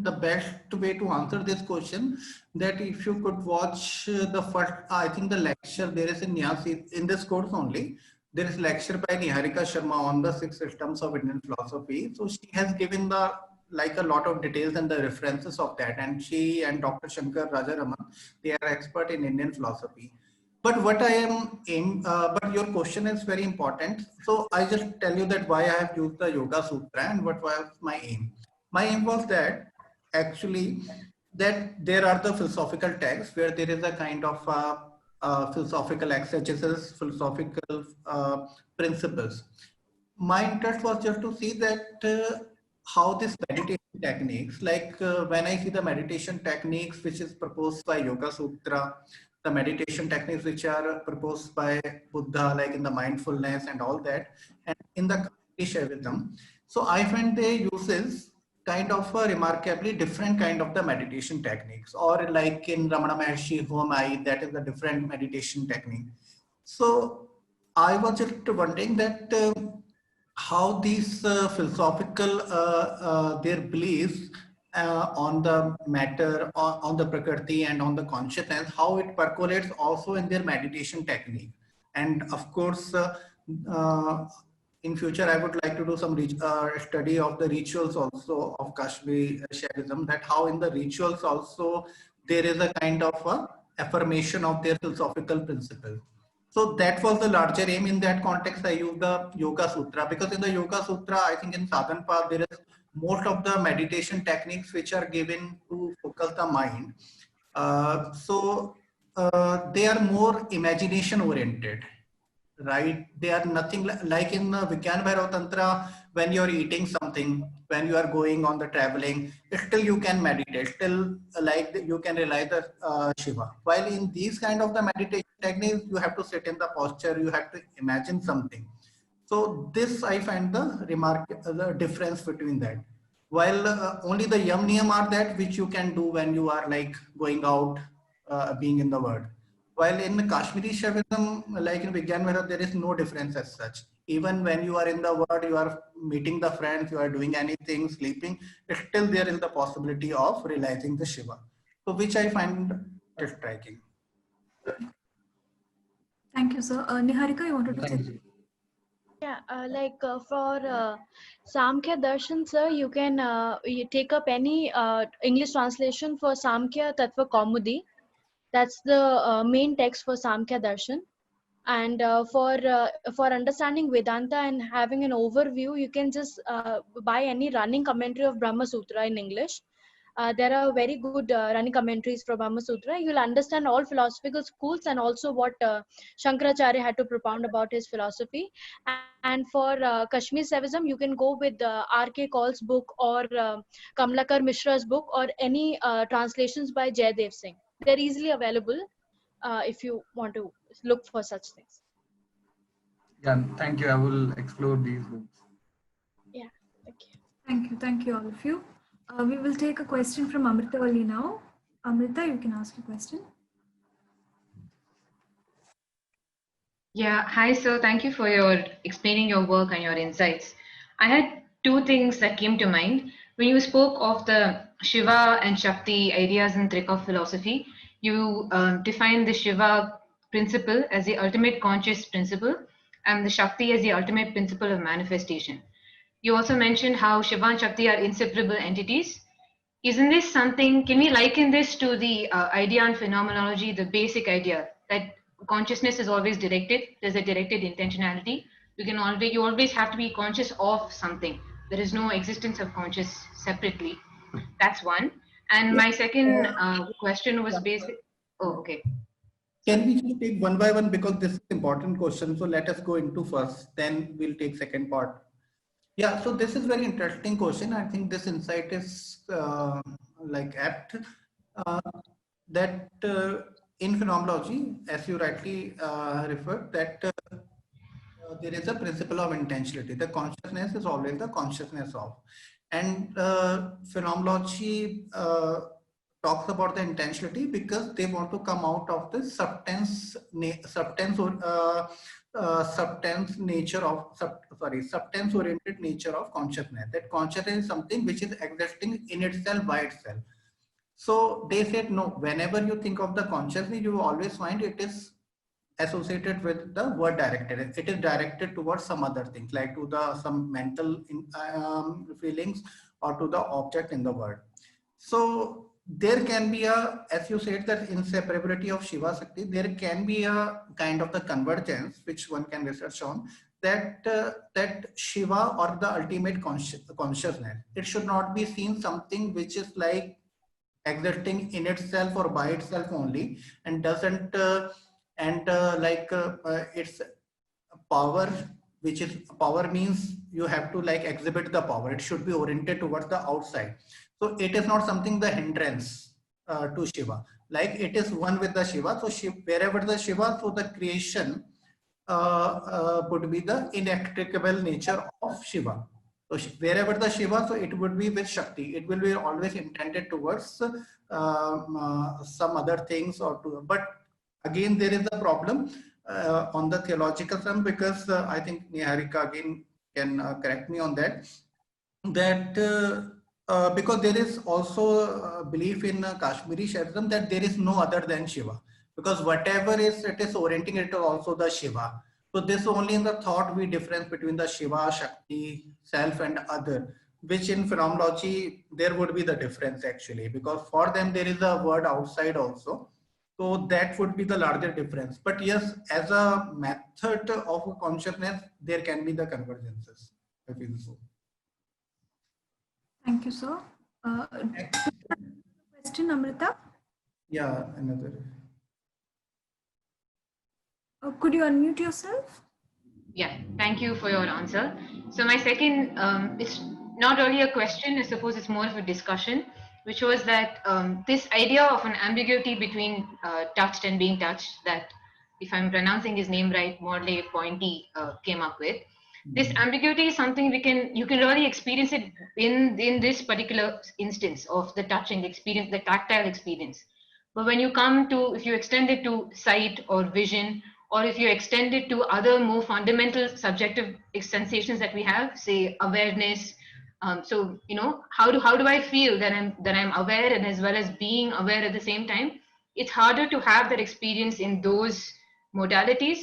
the best way to answer this question, that if you could watch the first, I think the lecture there is in Nyasi, in this course only, there is lecture by Niharika Sharma on the 6 systems of Indian philosophy. So she has given the a lot of details and the references of that. And she and Dr. Shankar Rajaraman, they are expert in Indian philosophy. But what I am but your question is very important. So I just tell you that why I have used the Yoga Sutra and what was my aim. My aim was that actually that there are the philosophical texts where there is a kind of philosophical exegesis, philosophical principles. My interest was just to see that how this meditation techniques, like when I see the meditation techniques which is proposed by Yoga Sutra, the meditation techniques which are proposed by Buddha, like in the mindfulness and all that, and in the Shaivism. So I find they uses kind of a remarkably different kind of the meditation techniques, or like in Ramana Maharshi Homai, that is a different meditation technique. So I was just wondering that how these philosophical their beliefs on the matter, on the prakriti and on the consciousness, how it percolates also in their meditation technique. And of course, uh, in future, I would like to do some study of the rituals also of Kashmiri Shaivism, that how in the rituals also there is a kind of affirmation of their philosophical principles. So that was the larger aim. In that context, I used the Yoga Sutra, because in the Yoga Sutra, I think in Sadhan Path, there is most of the meditation techniques which are given to focus the mind. They are more imagination oriented, right? They are nothing like in Vigyan Bhairav Tantra, when you're eating something, when you are going on the traveling, still you can meditate, still you can realize the Shiva. While in these kind of the meditation techniques, you have to sit in the posture, you have to imagine something. So this I find the the difference between that. While only the yam niyam are that which you can do when you are like going out, being in the world. While in Kashmiri Shaivism, like in Vigyan Mehra, there is no difference as such. Even when you are in the world, you are meeting the friends, you are doing anything, sleeping, still there is the possibility of realizing the Shiva. So which I find striking. Thank you, sir. Niharika, you wanted to say? Thank you. Yeah, for Samkhya Darshan, sir, you take up any English translation for Samkhya Tattva Kaumudi. That's the main text for Samkhya Darshan. And for understanding Vedanta and having an overview, you can just buy any running commentary of Brahma Sutra in English. There are very good running commentaries from Brahma Sutra. You'll understand all philosophical schools and also what Shankaracharya had to propound about his philosophy. And for Kashmir Shaivism, you can go with R.K. Kaul's book or Kamlakar Mishra's book or any translations by Jaydev Singh. They're easily available if you want to look for such things. Yeah, thank you. I will explore these books. Yeah, thank you. Thank you. Thank you, all of you. We will take a question from Amrita Ali now. Amrita, you can ask a question. Yeah, hi, sir. Thank you for your explaining your work and your insights. I had two things that came to mind. When you spoke of the Shiva and Shakti ideas in Trika philosophy, you defined the Shiva principle as the ultimate conscious principle and the Shakti as the ultimate principle of manifestation. You also mentioned how Shiva and Shakti are inseparable entities. Isn't this something, can we liken this to the idea and phenomenology, the basic idea that consciousness is always directed, there's a directed intentionality. You always have to be conscious of something. There is no existence of conscious separately. That's one. And my second question was basic. Oh, okay. Can we just take one by one, because this is an important question. So let us go into first, then we'll take second part. Yeah, so this is very interesting question. I think this insight is like apt, that in phenomenology, as you rightly referred, that there is a principle of intentionality. The consciousness is always the consciousness of. And phenomenology talks about the intentionality because they want to come out of the substance oriented nature of consciousness. That consciousness is something which is existing in itself by itself. So they said, no, whenever you think of the consciousness, you always find it is associated with the word directed. It is directed towards some other things, like to the some mental feelings or to the object in the world. So there can be a, as you said, that inseparability of Shiva Shakti, there can be a kind of the convergence which one can research on, that that Shiva or the ultimate consciousness, it should not be seen something which is like existing in itself or by itself only, and doesn't it's power, which is power means you have to like exhibit the power. It should be oriented towards the outside. So it is not something the hindrance to Shiva. Like it is one with the Shiva. So wherever the Shiva, so the creation would be the inextricable nature of Shiva. So wherever the Shiva, so it would be with Shakti. It will be always intended towards some other things or to. But again, there is a problem. on the theological term, because I think Niharika again can correct me on that, because there is also a belief in Kashmiri Shaivism that there is no other than Shiva, because whatever it is orienting it to also the Shiva. So this only in the thought we difference between the Shiva, Shakti, self and other, which in phenomenology there would be the difference actually, because for them there is a word outside also. So that would be the larger difference. But yes, as a method of consciousness, there can be the convergences. I feel so. Thank you, sir. Question, Amrita? Yeah, another. Could you unmute yourself? Yeah, thank you for your answer. So my second, it's not really a question, I suppose it's more of a discussion, which was that this idea of an ambiguity between touched and being touched, that if I'm pronouncing his name right, Morley Pointy came up with. This ambiguity is something you can really experience it in this particular instance of the touching experience, the tactile experience. But when you come to, if you extend it to sight or vision, or if you extend it to other more fundamental subjective sensations that we have, say awareness. So you know, how do I feel that I'm aware and as well as being aware at the same time? It's harder to have that experience in those modalities,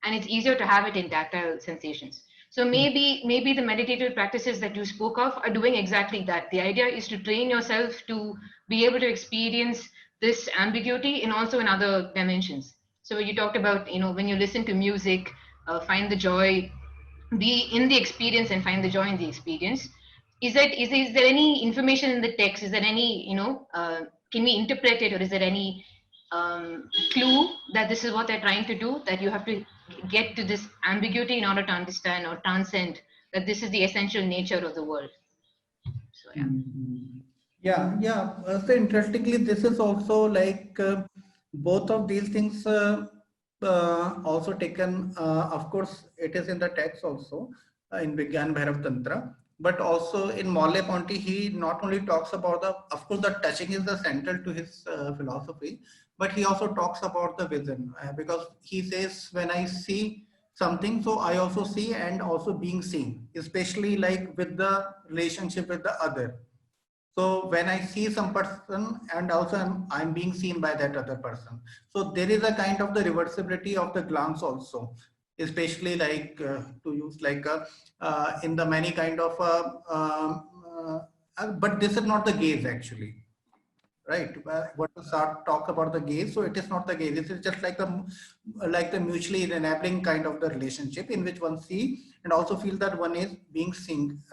and it's easier to have it in tactile sensations. So maybe the meditative practices that you spoke of are doing exactly that. The idea is to train yourself to be able to experience this ambiguity and also in other dimensions. So you talked about, you know, when you listen to music, find the joy, be in the experience and find the joy in the experience. Is there any information in the text? Is there any, you know, can we interpret it, or is there any clue that this is what they're trying to do, that you have to get to this ambiguity in order to understand or transcend that this is the essential nature of the world? So yeah. Yeah. So interestingly, this is also like both of these things also taken. Of course, it is in the text also in Vigyan Bhairav Tantra, but also in Morley Ponty, he not only talks about of course, the touching is the central to his philosophy, but he also talks about the vision, because he says, when I see something, so I also see and also being seen, especially like with the relationship with the other. So when I see some person and also I'm being seen by that other person. So there is a kind of the reversibility of the glance also, especially like to use like in the many kind of, but this is not the gaze actually, right? What to start talk about the gaze. So it is not the gaze. This is just like the mutually enabling kind of the relationship in which one see and also feel that one is being seen,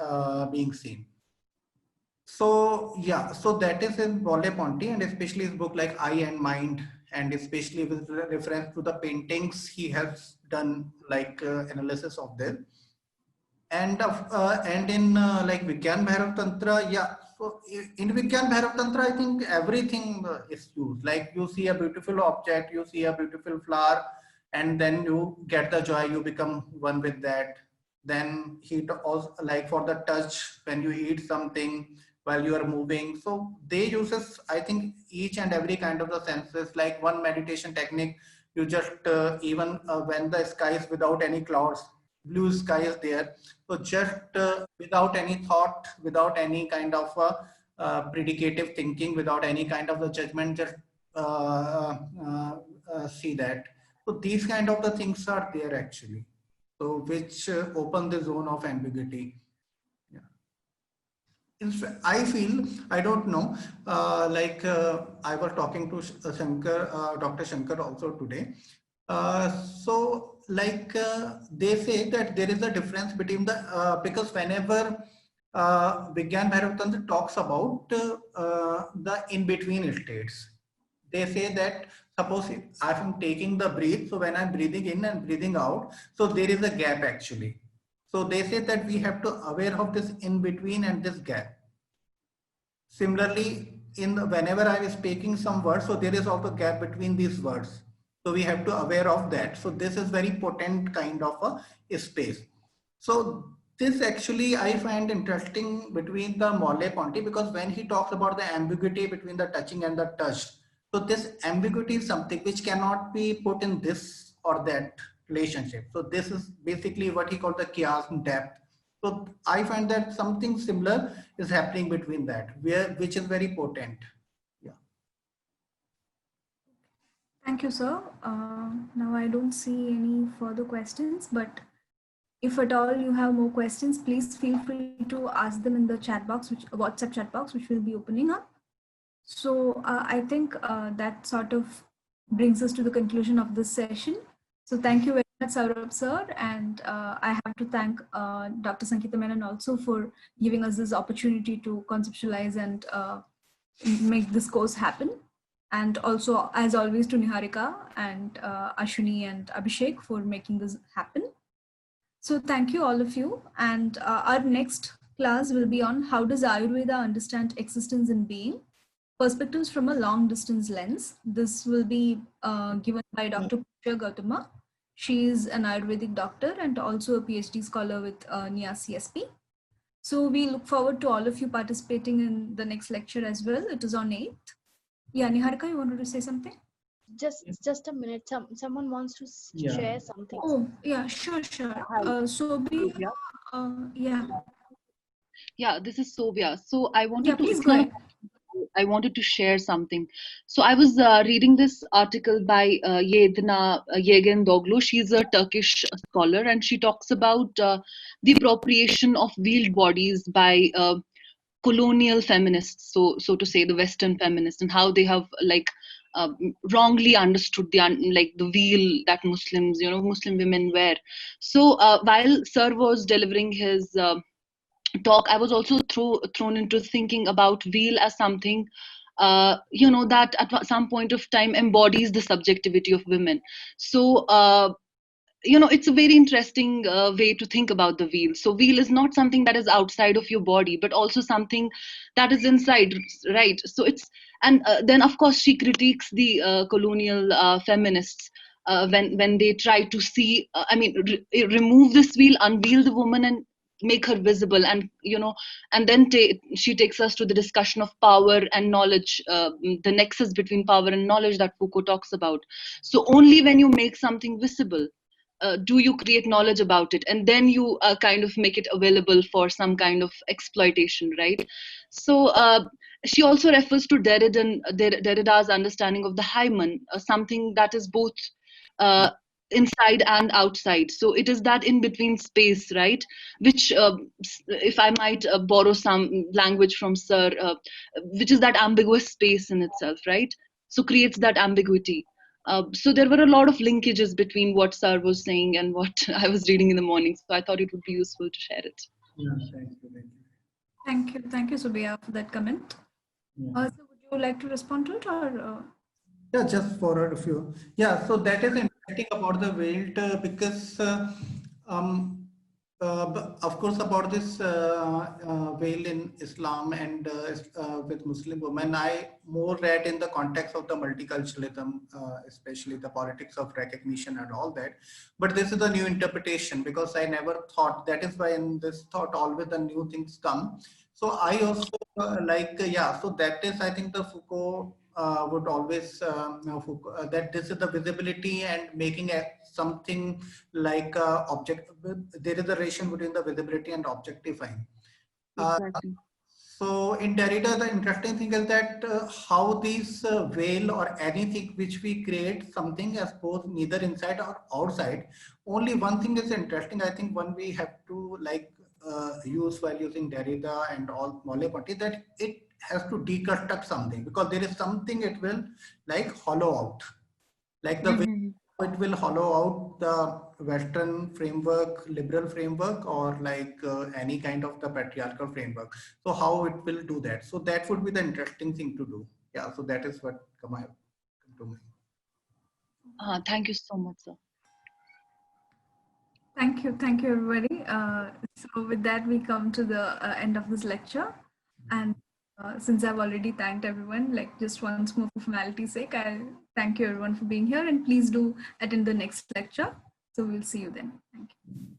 So yeah, so that is in Morley Ponty, and especially his book like Eye and Mind, and especially with reference to the paintings he has done like analysis of them. And in like Vigyan Bhairav Tantra, yeah. So in Vigyan Bhairav Tantra, I think everything is used. Like you see a beautiful object, you see a beautiful flower, and then you get the joy, you become one with that. Then he also like for the touch, when you eat something while you are moving. So they uses, I think, each and every kind of the senses. Like one meditation technique, you just even when the sky is without any clouds, blue sky is there. So just without any thought, without any kind of predicative thinking, without any kind of the judgment, just see that. So these kind of the things are there actually. So which open the zone of ambiguity. I feel, I don't know, I was talking to Shankar, Dr. Shankar also today. They say that there is a difference between the, because whenever Vigyan Bhairav Tantra talks about the in-between states, they say that suppose if I'm taking the breath, so when I'm breathing in and breathing out, so there is a gap actually. So they say that we have to aware of this in between and this gap. Similarly, whenever I was speaking some words, so there is also gap between these words. So we have to aware of that. So this is very potent kind of a space. So this actually I find interesting between the Morley Ponty, because when he talks about the ambiguity between the touching and the touched, so this ambiguity is something which cannot be put in this or that relationship. So this is basically what he called the chiasm depth. So I find that something similar is happening between that, which is very potent. Yeah. Thank you, sir. Now I don't see any further questions, but if at all you have more questions, please feel free to ask them in the chat box, which WhatsApp chat box, which will be opening up. So I think that sort of brings us to the conclusion of this session. So thank you very much, Saurabh sir, and I have to thank Dr. Sangeeta Menon also for giving us this opportunity to conceptualize and make this course happen. And also, as always, to Niharika and Ashwini and Abhishek for making this happen. So thank you all of you. And our next class will be on how does Ayurveda understand existence and being? Perspectives from a long distance lens. This will be given by Dr. Pooja Gautama. She is an Ayurvedic doctor and also a PhD scholar with NIAS CSP. So we look forward to all of you participating in the next lecture as well. It is on 8th. Yeah, Niharika, you wanted to say something? Just a minute. Someone wants to share something. Oh, yeah, sure. Hi. So be, yeah. Yeah, this is Sovia. So I wanted to. Please It's go not ahead. I wanted to share something. So I was reading this article by Yedna Yegen Doglu. She's a Turkish scholar, and she talks about the appropriation of veiled bodies by colonial feminists, so to say, the Western feminists, and how they have wrongly understood the veil that Muslim women wear. So while Sir was delivering his talk, I was also thrown into thinking about veil as something that at some point of time embodies the subjectivity of women. So it's a very interesting way to think about the veil. So veil is not something that is outside of your body, but also something that is inside, right? So it's, and then of course she critiques the colonial feminists when they try to see remove this veil, unveil the woman and make her visible. And and then she takes us to the discussion of power and knowledge, the nexus between power and knowledge that Foucault talks about. So only when you make something visible do you create knowledge about it, and then you kind of make it available for some kind of exploitation, right? So she also refers to Derrida's understanding of the hymen, something that is both inside and outside. So it is that in between space, right, which if I might borrow some language from Sir, which is that ambiguous space in itself, right? So creates that ambiguity. So there were a lot of linkages between what Sir was saying and what I was reading in the morning. So I thought it would be useful to share it. Yeah, Thank you, Subia, for that comment. yeah. So would you like to respond to it, or? Yeah, just forward a few. Yeah, so that is interesting about the veiled because, of course, about this veil in Islam and with Muslim women, I more read in the context of the multiculturalism, especially the politics of recognition and all that. But this is a new interpretation because I never thought, that is why in this thought always the new things come. So I also so that is, I think the Foucault would always that this is the visibility and making something like object. There is a relation between the visibility and objectifying. Exactly. So in Derrida, the interesting thing is that how these veil or anything which we create something as both neither inside or outside. Only one thing is interesting. I think one we have to use while using Derrida and all Merleau-Ponty, that it has to deconstruct something, because there is something it will hollow out, like the way it will hollow out the Western framework, liberal framework, or any kind of the patriarchal framework. So how it will do that? So that would be the interesting thing to do. Yeah. So that is what come to mind. Thank you so much, sir. Thank you, everybody. So with that, we come to the end of this lecture. And since I've already thanked everyone, just once more for formality's sake, I'll thank you everyone for being here, and please do attend the next lecture. So we'll see you then. Thank you.